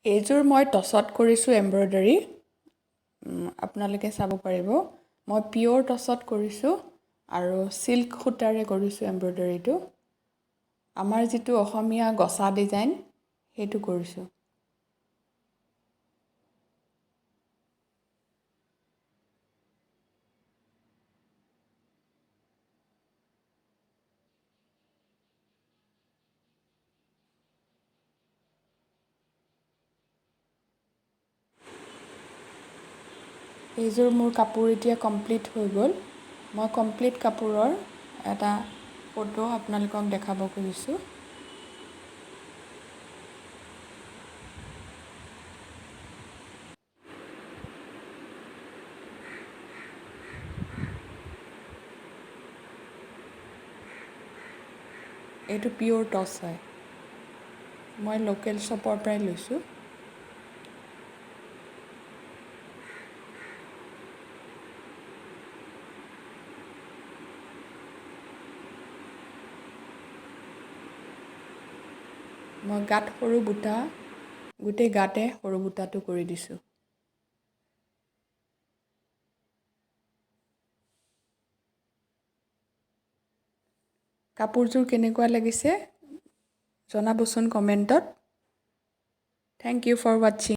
এইযোৰ মই টচত কৰিছোঁ এম্ব্ৰইডাৰী। আপোনালোকে চাব পাৰিব। মই পিয়'ৰ টচত কৰিছোঁ আৰু চিল্ক সূতাৰে কৰিছোঁ এম্ব্ৰইডাৰীটো। আমাৰ যিটো অসমীয়া গছা ডিজাইন সেইটো কৰিছোঁ। এইযোৰ মোৰ কাপোৰ এতিয়া কমপ্লিট হৈ গ'ল। মই কমপ্লিট কাপোৰৰ এটা ফটো আপোনালোকক দেখাব খুজিছোঁ। এইটো পিয়'ৰ টচ হয়। মই লোকেল শ্বপৰ পৰাই লৈছোঁ। মই গাত সৰু বুটা, গোটেই গাতে সৰু বুটাটো কৰি দিছোঁ। কাপোৰযোৰ কেনেকুৱা লাগিছে জনাবচোন কমেণ্টত। Thank you for ৱাটছিং।